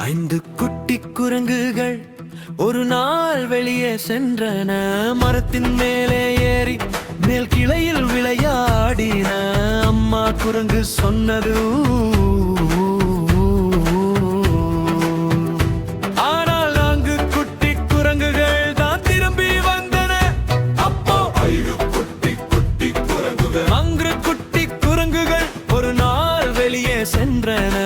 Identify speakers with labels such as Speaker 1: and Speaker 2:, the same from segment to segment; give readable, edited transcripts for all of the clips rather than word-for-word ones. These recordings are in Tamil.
Speaker 1: 5 குட்டி குரங்குகள் ஒரு நாள் வெளியே சென்றன. மரத்தின் மேலே ஏறி மேல் கிளையில் விளையாடின. அம்மா குரங்கு சொன்னது, ஆனால் 4 குட்டி குரங்குகள் தான் திரும்பி வந்தன. அப்போ 5 குட்டி குரங்குகள் 4 குட்டி குரங்குகள் ஒரு நாள் வெளியே சென்றன.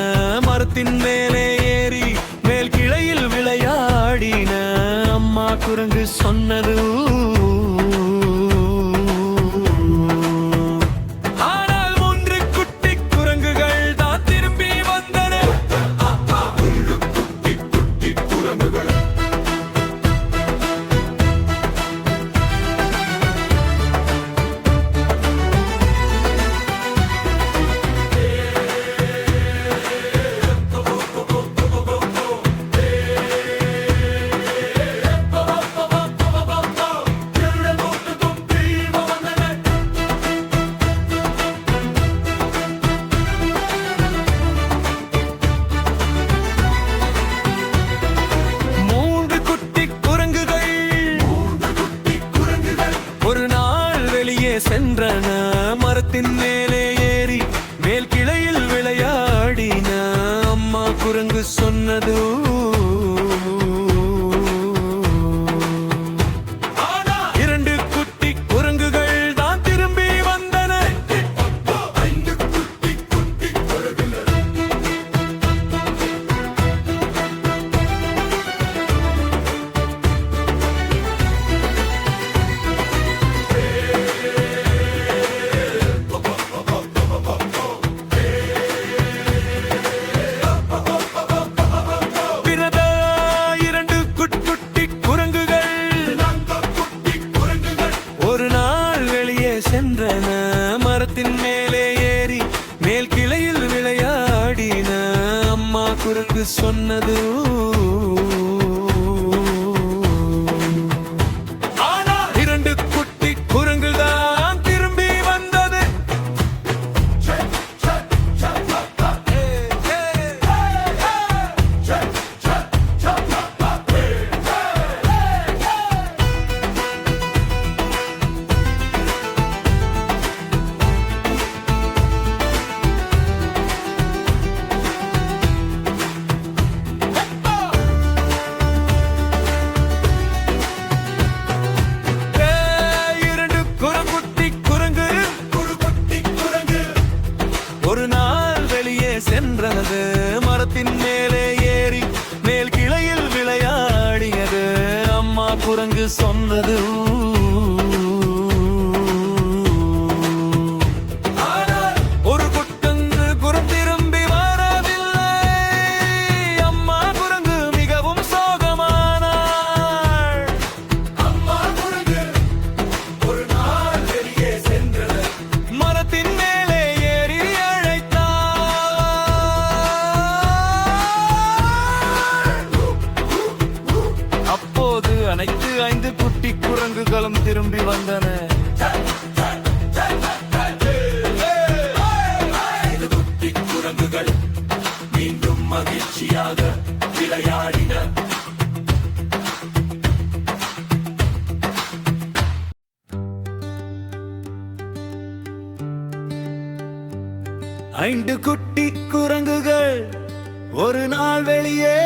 Speaker 1: மரத்தின் மேலே ஏறி மேல் கிளையில் விளையாடின. அம்மா குரங்கு சொன்னது, ஆனால் 3 குட்டி குரங்குகள் தான் திரும்பி வந்தன. 3 குட்டி குரங்குகள் சென்றன. மரத்தின் மேலே ஏறி மேல் கிளையில் விளையாடின. அம்மா குரங்கு சொன்னது, இரண்டு குட்டி குரங்குகள் தான் திரும்பி வந்தன. 5 குட்டி குரங்குகள் சென்றன. மரத்தின் மேலே ஏறி மேல் கிளையில் விளையாடின. அம்மா குரங்கு சொன்னது, ஆனால் 2 குட்டி குரங்குகள் தான் திரும்பி வந்தது. ஒரு நாள் வெளியே சென்றது. மரத்தின் மேலே ஏறி மேல் கிளையில் விளையாடியது. அம்மா குரங்கு சொன்னது, ஆனால் ஒரு குட்டங்கு குரம் திரும்பி வரவில்லை. அம்மா குரங்கு மிகவும் சோகமானாள். அம்மா குரங்கு ஒரு நாள் வெளியே சென்றது. மரத்தின் அனைத்து 5 குட்டி குரங்குகளும் திரும்பி வந்தன. 5 குட்டி குரங்குகள் மீண்டும் மகிழ்ச்சியாக விளையாடின. ஐந்து குட்டி குரங்குகள் ஒரு நாள் வெளியே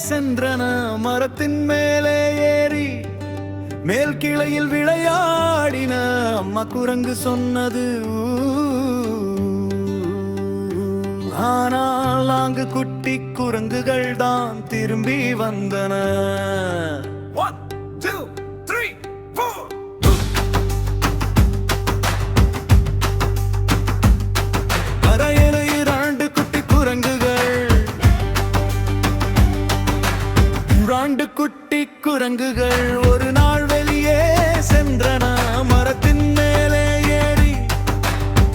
Speaker 1: சென்றன. மரத்தின் மேலே ஏறி மேல் கிளையில் விளையாடின. அம்மா குரங்கு சொன்னது, ஆனால் 4 குட்டி குரங்குகள் தான் திரும்பி வந்தன. 1 2 3 4 அறையில் 2 குட்டி குரங்குகள் 2 குட்டி குரங்குகள் ஒரு நாள் வெளியே சென்றன. மரத்தின் மேலே ஏறி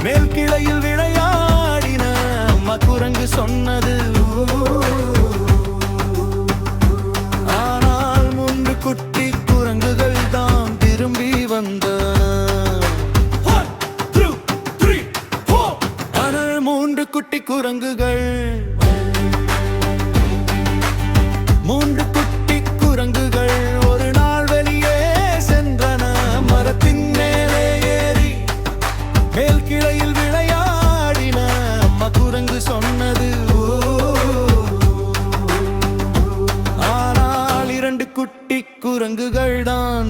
Speaker 1: மேல் கிளையில் விளையாடின. அம்மா குரங்கு சொன்னது, ஆனால் 3 குட்டி குரங்குகள் தான் திரும்பி வந்தன. 1 2 3 4 ஆனால் 3 குட்டி குரங்குகள் குரங்குகள் தான்